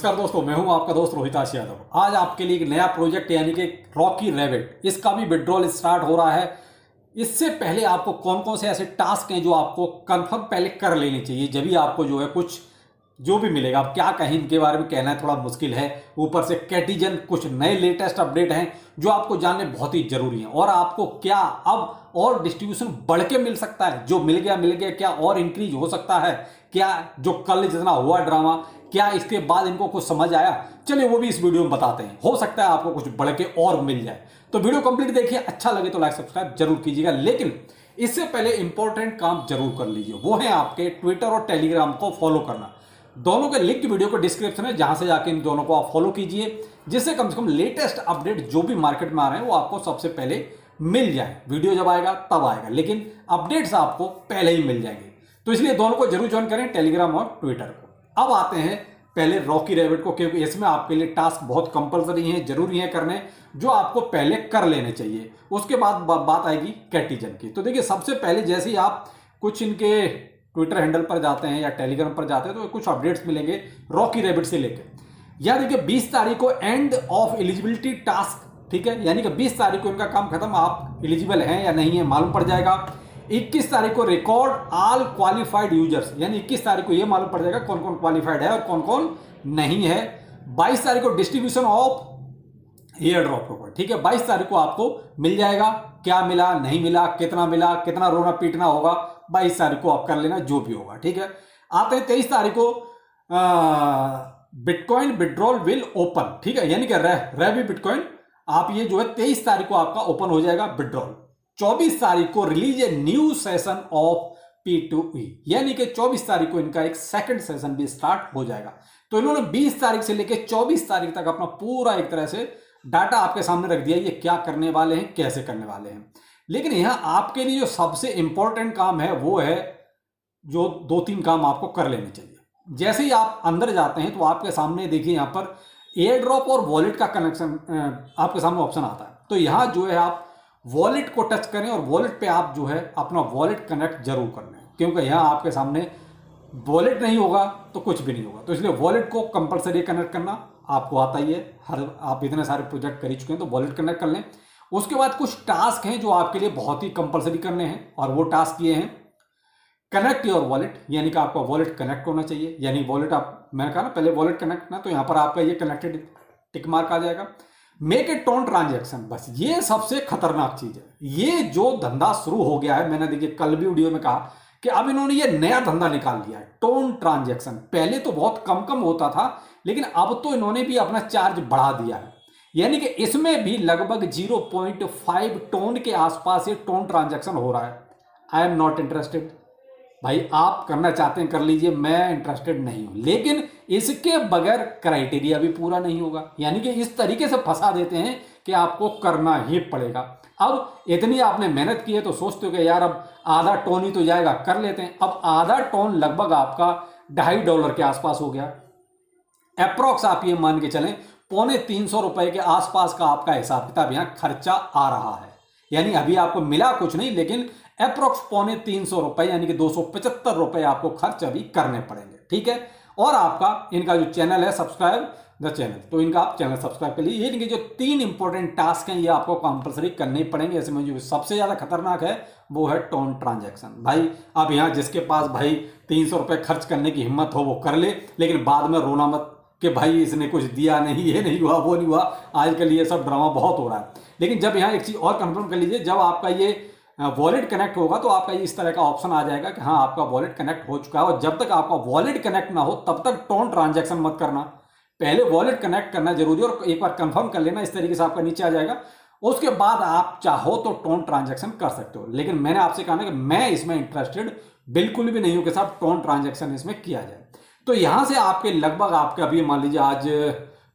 नमस्कार दोस्तों, मैं हूं आपका दोस्त रोहिताश यादव। आज आपके लिए एक नया प्रोजेक्ट यानी कि रॉकी रैबिट, इसका भी विड्रॉल स्टार्ट हो रहा है। इससे पहले आपको कौन कौन से ऐसे टास्क हैं जो आपको कंफर्म पहले कर लेने चाहिए, जब भी आपको जो है कुछ जो भी मिलेगा। अब क्या कहें, इनके बारे में कहना थोड़ा मुश्किल है। ऊपर से कैटिजन कुछ नए लेटेस्ट अपडेट हैं जो आपको जानने बहुत ही जरूरी हैं। और आपको क्या अब और डिस्ट्रीब्यूशन बढ़ के मिल सकता है, जो मिल गया क्या और इंक्रीज हो सकता है क्या? जो कल जितना हुआ ड्रामा, क्या इसके बाद इनको कुछ समझ आया? चलिए वो भी इस वीडियो में बताते हैं। हो सकता है आपको कुछ बढ़ के और मिल जाए। तो वीडियो कंप्लीट देखिए, अच्छा लगे तो लाइक सब्सक्राइब जरूर कीजिएगा। लेकिन इससे पहले इंपॉर्टेंट काम जरूर कर लीजिए, वो है आपके ट्विटर और टेलीग्राम को फॉलो करना। दोनों के लिंक वीडियो को डिस्क्रिप्शन है, जहां से जाके इन दोनों को आप फॉलो कीजिए, जिससे कम से कम लेटेस्ट अपडेट जो भी मार्केट में आ रहे हैं वो आपको सबसे पहले मिल जाए। वीडियो जब आएगा तब आएगा, लेकिन अपडेट्स आपको पहले ही मिल जाएंगे। तो इसलिए दोनों को जरूर ज्वाइन करें, टेलीग्राम और ट्विटर को। अब आते हैं पहले रॉकी रैबिट को, क्योंकि इसमें आपके लिए टास्क बहुत कंपलसरी हैं, जरूरी हैं करने, जो आपको पहले कर लेने चाहिए। उसके बाद बात आएगी कैटिजन की। तो देखिए, सबसे पहले जैसे ही आप कुछ इनके ट्विटर हैंडल पर जाते हैं या टेलीग्राम पर जाते हैं तो कुछ अपडेट्स मिलेंगे रॉकी रैबिट से लेकर। या देखिए 20 तारीख को एंड ऑफ एलिजिबिलिटी टास्क, ठीक है, यानी कि 20 तारीख को इनका काम खत्म, आप एलिजिबल हैं या नहीं है मालूम पड़ जाएगा। 21 तारीख को रिकॉर्ड ऑल क्वालिफाइड यूजर्स, यानी 21 तारीख को यह मालूम पड़ जाएगा कौन कौन क्वालिफाइड है और कौन कौन नहीं है। 22 तारीख को डिस्ट्रीब्यूशन ऑफ एयर ड्रॉप होगा, ठीक है। 22 तारीख को आपको मिल जाएगा, क्या मिला नहीं मिला, कितना रोना पीटना होगा, 22 तारीख को आप कर लेना जो भी होगा, ठीक है। आते हैं 23 तारीख को बिटकॉइन विड्रॉल विल ओपन, ठीक है, यानी कि रैबी बिटकॉइन आप ये जो है 23 तारीख को आपका ओपन हो जाएगा विड्रॉल। 24 तारीख को release a new session of P2E, यानी कि 24 तारीख को इनका एक सेकंड सेशन भी स्टार्ट हो जाएगा। तो इन्होंने 20 तारीख से लेकर 24 तारीख तक अपना पूरा एक तरह से डाटा आपके सामने रख दिया, ये क्या करने वाले हैं, कैसे करने वाले हैं। लेकिन यहां आपके लिए जो सबसे इंपॉर्टेंट काम है वो है, जो 2-3 काम आपको कर लेने चाहिए। जैसे ही आप अंदर जाते हैं तो आपके सामने देखिए यहां पर एयर ड्रॉप और वॉलेट का कनेक्शन आपके सामने ऑप्शन आता है। तो यहां जो है आप वॉलेट को टच करें और वॉलेट पे आप जो है अपना वॉलेट कनेक्ट जरूर कर लें, क्योंकि यहां आपके सामने वॉलेट नहीं होगा तो कुछ भी नहीं होगा। तो इसलिए वॉलेट को कंपलसरी कनेक्ट करना आपको आता ही है, आप इतने सारे प्रोजेक्ट कर ही चुके हैं, तो वॉलेट कनेक्ट कर लें। उसके बाद कुछ टास्क हैं जो आपके लिए बहुत ही कंपलसरी करने हैं, और वो टास्क ये हैं, कनेक्ट योर वॉलेट, यानी कि आपका वॉलेट कनेक्ट होना चाहिए। यानी वॉलेट आप, मैंने कहा ना पहले वॉलेट कनेक्ट ना, तो यहां पर आपका ये कनेक्टेड टिक मार्क आ जाएगा। मेक ए टोन ट्रांजैक्शन, बस ये सबसे खतरनाक चीज है। ये जो धंधा शुरू हो गया है, मैंने देखिए कल भी वीडियो में कहा कि अब इन्होंने ये नया धंधा निकाल दिया है, टोन ट्रांजैक्शन। पहले तो बहुत कम होता था, लेकिन अब तो इन्होंने भी अपना चार्ज बढ़ा दिया है, यानी कि इसमें भी लगभग 0.5 टोन के आसपास ये टोन ट्रांजैक्शन हो रहा है। I am not interested. भाई आप करना चाहते हैं कर लीजिए, मैं इंटरेस्टेड नहीं हूं। लेकिन इसके बगैर क्राइटेरिया भी पूरा नहीं होगा, यानी कि इस तरीके से फंसा देते हैं कि आपको करना ही पड़ेगा। अब इतनी आपने मेहनत की है तो सोचते हो कि यार अब आधा टोन ही तो जाएगा, कर लेते हैं। अब आधा टोन लगभग आपका $2.5 के आसपास हो गया। अप्रोक्स आप ये मान के चलें ₹350 के आसपास का आपका हिसाब किताब यहां खर्चा आ रहा है। यानी अभी आपको मिला कुछ नहीं, लेकिन अप्रोक्स ₹350 यानी कि ₹275 आपको खर्च अभी करने पड़ेंगे, ठीक है। और आपका इनका जो चैनल है, सब्सक्राइब द चैनल, तो इनका आप चैनल सब्सक्राइब कर लीजिए। ये जो 3 इंपॉर्टेंट टास्क हैं ये आपको कंपलसरी करने ही पड़ेंगे। ऐसे में जो सबसे ज्यादा खतरनाक है वो है टोन ट्रांजैक्शन। भाई अब यहां जिसके पास भाई ₹300 खर्च करने की हिम्मत हो वो कर ले, लेकिन बाद में रोना मत कि भाई इसने कुछ दिया नहीं, ये नहीं हुआ, वो नहीं हुआ। आजकल ये सब ड्रामा बहुत हो रहा है। लेकिन जब यहाँ एक चीज और कंफर्म कर लीजिए, जब आपका ये वॉलेट कनेक्ट होगा तो आपका इस तरह का ऑप्शन आ जाएगा कि हाँ आपका वॉलेट कनेक्ट हो चुका है। और जब तक आपका वॉलेट कनेक्ट ना हो तब तक टोन ट्रांजैक्शन मत करना, पहले वॉलेट कनेक्ट करना जरूरी है और एक बार कंफर्म कर लेना। इस तरीके से आपका नीचे आ जाएगा। उसके बाद आप चाहो तो टोन ट्रांजैक्शन कर सकते हो, लेकिन मैंने आपसे कहा ना कि मैं इसमें इंटरेस्टेड बिल्कुल भी नहीं हूं कि साहब टोन ट्रांजैक्शन इसमें किया जाए। तो यहां से आपके लगभग आपके अभी मान लीजिए आज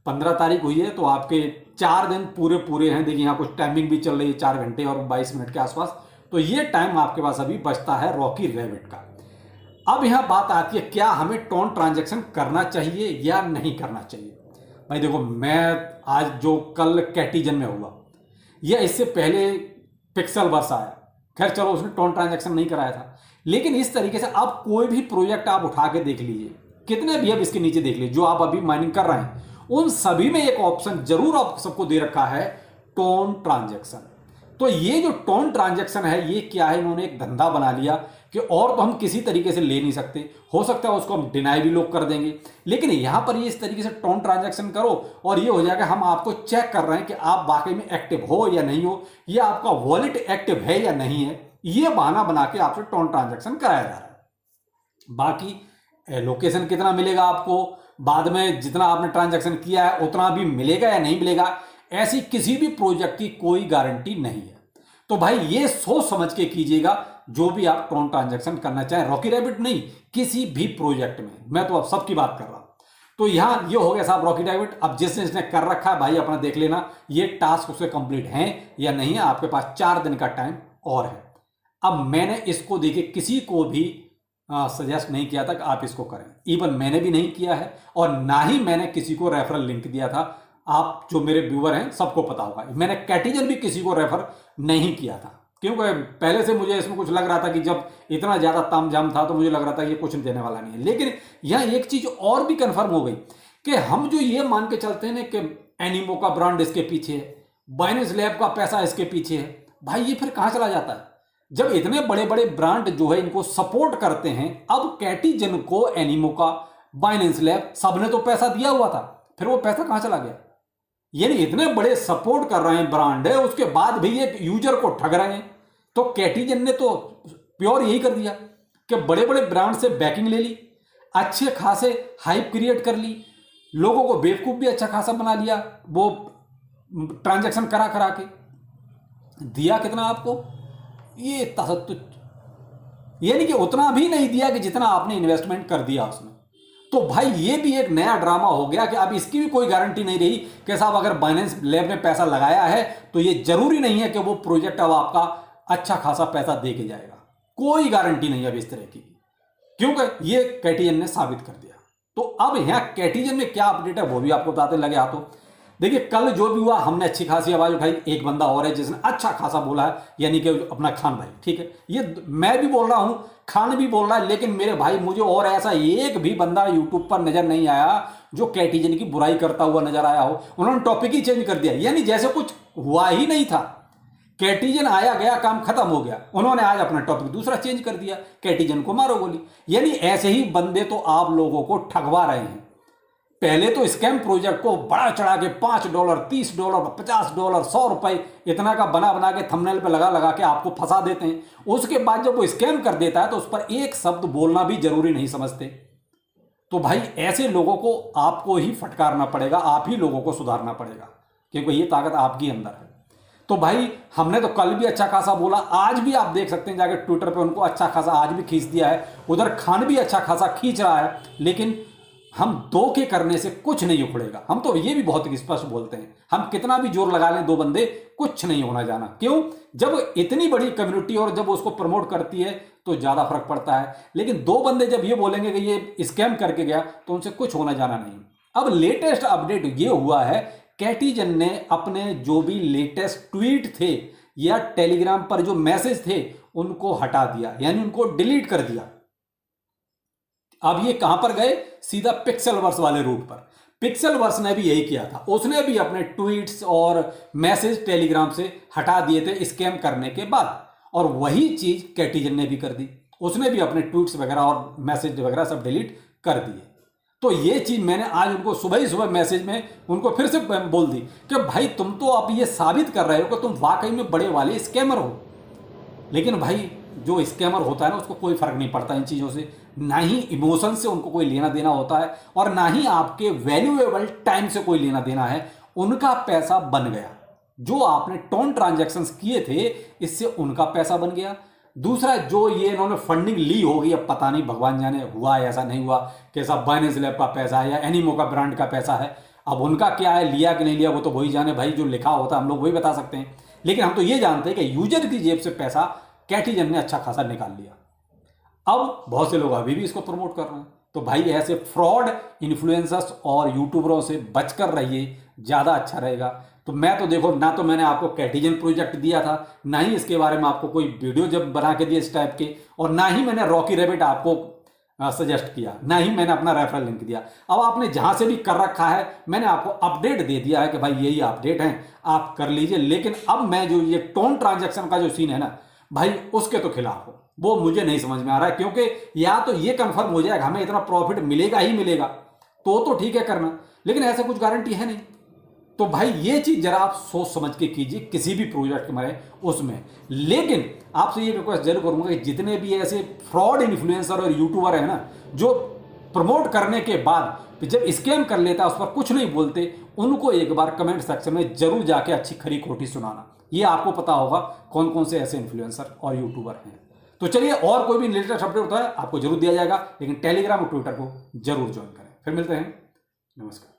15 तारीख हुई है, तो आपके 4 दिन पूरे हैं। देखिए यहाँ कुछ टाइमिंग भी चल रही है, 4 घंटे और 22 मिनट के आसपास। तो ये टाइम आपके पास अभी बचता है रॉकी रैबिट का। अब यहां बात आती है, क्या हमें टोन ट्रांजैक्शन करना चाहिए या नहीं करना चाहिए। भाई देखो, मैं आज जो कल कैटिजन में हुआ या इससे पहले पिक्सल वर्स आया, खैर चलो उसने टोन ट्रांजैक्शन नहीं कराया था, लेकिन इस तरीके से अब कोई भी प्रोजेक्ट आप उठा के देख लीजिए, कितने भी अब इसके नीचे देख लीजिए जो आप अभी माइनिंग कर रहे हैं, उन सभी में एक ऑप्शन जरूर आप सबको दे रखा है, टोन ट्रांजैक्शन। तो ये जो टोन ट्रांजैक्शन है, ये क्या है, इन्होंने एक धंधा बना लिया कि और तो हम किसी तरीके से ले नहीं सकते, हो सकता है उसको हम डिनाई भी लोग कर देंगे, लेकिन यहां पर ये इस तरीके से टोन ट्रांजैक्शन करो और ये हो जाएगा हम आपको चेक कर रहे हैं कि आप वाकई में एक्टिव हो या नहीं हो, या आपका वॉलेट एक्टिव है या नहीं है। ये बहाना बना के आपसे टोन ट्रांजैक्शन कराया जा रहा है। बाकी लोकेशन कितना मिलेगा आपको, बाद में जितना आपने ट्रांजैक्शन किया है उतना भी मिलेगा या नहीं मिलेगा, ऐसी किसी भी प्रोजेक्ट की कोई गारंटी नहीं है। तो भाई ये सोच समझ के कीजिएगा जो भी आप टोन ट्रांजैक्शन करना चाहें, रॉकी रैबिट नहीं, किसी भी प्रोजेक्ट में, मैं तो अब सबकी बात कर रहा हूं। तो यहां ये हो गया साहब रॉकी रैबिट। अब जिसने कर रखा है भाई अपना देख लेना ये टास्क उसके कंप्लीट हैं या नहीं है, आपके पास 4 दिन का टाइम और है। अब मैंने इसको देखिए किसी को भी सजेस्ट नहीं किया था कि आप इसको करें, इवन मैंने भी नहीं किया है और ना ही मैंने किसी को रेफरल लिंक दिया था। आप जो मेरे व्यूअर हैं सबको पता होगा, मैंने कैटिजन भी किसी को रेफर नहीं किया था, क्योंकि पहले से मुझे इसमें कुछ लग रहा था कि जब इतना ज्यादा तामझाम था तो मुझे लग रहा था कि ये कुछ देने वाला नहीं है। लेकिन यहां एक चीज और भी कंफर्म हो गई कि हम जो ये मान के चलते हैं ना कि एनिमो का ब्रांड इसके पीछे है, बाइनेंस लैब का पैसा इसके पीछे है, भाई ये फिर कहां चला जाता है जब इतने बड़े बड़े ब्रांड जो है इनको सपोर्ट करते हैं। अब कैटिजन को, एनिमो का, बाइनेंस लैब सबने तो पैसा दिया हुआ था, फिर वो पैसा कहां चला गया? यानी इतने बड़े सपोर्ट कर रहे हैं ब्रांड है, उसके बाद भी एक यूजर को ठग रहे हैं। तो कैटिजन ने तो प्योर यही कर दिया कि बड़े बड़े ब्रांड से बैकिंग ले ली, अच्छे खासे हाइप क्रिएट कर ली, लोगों को बेवकूफ भी अच्छा खासा बना लिया, वो ट्रांजैक्शन करा करा के दिया कितना आपको, ये तसत्तुच, यानी कि उतना भी नहीं दिया कि जितना आपने इन्वेस्टमेंट कर दिया उसमें। तो भाई ये भी एक नया ड्रामा हो गया कि अब इसकी भी कोई गारंटी नहीं रही कि साहब अगर बाइनेंस लैब में पैसा लगाया है तो ये जरूरी नहीं है कि वो प्रोजेक्ट अब आपका अच्छा खासा पैसा दे के जाएगा। कोई गारंटी नहीं है अब इस तरह की, क्योंकि ये कैटिजन ने साबित कर दिया। तो अब यहां कैटिजन में क्या अपडेट है वो भी आपको बताते लगे हाथों। देखिए कल जो भी हुआ हमने अच्छी खासी आवाज उठाई, एक बंदा और है जिसने अच्छा खासा बोला है, यानी कि अपना खान भाई, ठीक है, ये मैं भी बोल रहा हूं, खान भी बोल रहा है, लेकिन मेरे भाई मुझे और ऐसा एक भी बंदा यूट्यूब पर नजर नहीं आया जो कैटिजन की बुराई करता हुआ नजर आया हो। उन्होंने टॉपिक ही चेंज कर दिया, यानी जैसे कुछ हुआ ही नहीं था। कैटिजन आया गया, काम खत्म हो गया, उन्होंने आज अपना टॉपिक दूसरा चेंज कर दिया, कैटिजन को मारो गोली। यानी ऐसे ही बंदे तो आप लोगों को ठगवा रहे हैं। पहले तो स्कैम प्रोजेक्ट को बड़ा चढ़ा के $5, $30, $50, ₹100 इतना का बना बना के थंबनेल पे लगा लगा के आपको फंसा देते हैं। उसके बाद जब वो स्कैम कर देता है तो उस पर एक शब्द बोलना भी जरूरी नहीं समझते। तो भाई ऐसे लोगों को आपको ही फटकारना पड़ेगा, आप ही लोगों को सुधारना पड़ेगा, क्योंकि ये ताकत आपके अंदर है। तो भाई हमने तो कल भी अच्छा खासा बोला, आज भी आप देख सकते हैं जाके ट्विटर पे उनको अच्छा खासा आज भी खींच दिया है, उधर खान भी अच्छा खासा खींच रहा है, लेकिन हम दो के करने से कुछ नहीं उखड़ेगा। हम तो ये भी बहुत स्पष्ट बोलते हैं, हम कितना भी जोर लगा लें दो बंदे, कुछ नहीं होना जाना। क्यों? जब इतनी बड़ी कम्युनिटी और जब उसको प्रमोट करती है तो ज्यादा फर्क पड़ता है, लेकिन दो बंदे जब ये बोलेंगे कि ये स्कैम करके गया तो उनसे कुछ होना जाना नहीं। अब लेटेस्ट अपडेट ये हुआ है, कैटिजन ने अपने जो भी लेटेस्ट ट्वीट थे या टेलीग्राम पर जो मैसेज थे उनको हटा दिया, यानी उनको डिलीट कर दिया। अब ये कहां पर गए? सीधा पिक्सेलवर्स वाले रूट पर। पिक्सेलवर्स ने भी यही किया था, उसने भी अपने ट्वीट्स और मैसेज टेलीग्राम से हटा दिए थे स्कैम करने के बाद, और वही चीज कैटिजन ने भी कर दी, उसने भी अपने ट्वीट्स वगैरह और मैसेज वगैरह सब डिलीट कर दिए। तो ये चीज मैंने आज उनको सुबह ही सुबह मैसेज में उनको फिर से बोल दी कि भाई तुम तो अब ये साबित कर रहे हो कि तुम वाकई में बड़े वाले स्कैमर हो। लेकिन भाई जो स्कैमर होता है ना उसको कोई फर्क नहीं पड़ता इन चीज़ों से, ना ही इमोशन से उनको कोई लेना देना होता है और ना ही आपके वैल्यूएबल टाइम से कोई लेना देना है। उनका पैसा बन गया, जो आपने टोन ट्रांजैक्शंस किए थे इससे उनका पैसा बन गया। दूसरा जो ये इन्होंने फंडिंग ली होगी, अब पता नहीं भगवान जाने हुआ है ऐसा नहीं हुआ, कैसा बाइनेंस लैब का पैसा है या एनिमो का ब्रांड का पैसा है, अब उनका क्या है, लिया कि नहीं लिया वो तो वही जाने भाई, जो लिखा होता है हम लोग वही बता सकते हैं। लेकिन हम तो ये जानते हैं कि यूजर की जेब से पैसा कैटिजन ने अच्छा खासा निकाल लिया। अब बहुत से लोग अभी भी इसको प्रमोट कर रहे हैं। तो भाई ऐसे फ्रॉड इन्फ्लुएंसर्स और यूट्यूबरों से बचकर रहिए, ज़्यादा अच्छा रहेगा। तो मैं तो देखो, ना तो मैंने आपको कैटिजन प्रोजेक्ट दिया था, ना ही इसके बारे में आपको कोई वीडियो जब बना के दिए इस टाइप के, और ना ही मैंने रॉकी रैबिट आपको सजेस्ट किया, ना ही मैंने अपना रेफरल लिंक दिया। अब आपने जहां से भी कर रखा है मैंने आपको अपडेट दे दिया है कि भाई यही अपडेट है, आप कर लीजिए। लेकिन अब मैं जो ये टोन ट्रांजैक्शन का जो सीन है ना भाई, उसके तो खिलाफ हूं। वो मुझे नहीं समझ में आ रहा है, क्योंकि या तो ये कंफर्म हो जाएगा हमें इतना प्रॉफिट मिलेगा ही मिलेगा तो ठीक है करना, लेकिन ऐसा कुछ गारंटी है नहीं। तो भाई ये चीज जरा आप सोच समझ के कीजिए किसी भी प्रोजेक्ट में उसमें। लेकिन आपसे ये रिक्वेस्ट जरूर करूंगा कि जितने भी ऐसे फ्रॉड इन्फ्लुएंसर और यूट्यूबर है ना, जो प्रमोट करने के बाद जब स्कैम कर लेता है उस पर कुछ नहीं बोलते, उनको एक बार कमेंट सेक्शन में जरूर जाके अच्छी खरी खोटी सुनाना। ये आपको पता होगा कौन कौन से ऐसे इन्फ्लुएंसर और यूट्यूबर हैं। तो चलिए, और कोई भी लेटेस्ट अपडेट होता है आपको जरूर दिया जाएगा, लेकिन टेलीग्राम और ट्विटर को जरूर ज्वाइन करें। फिर मिलते हैं, नमस्कार।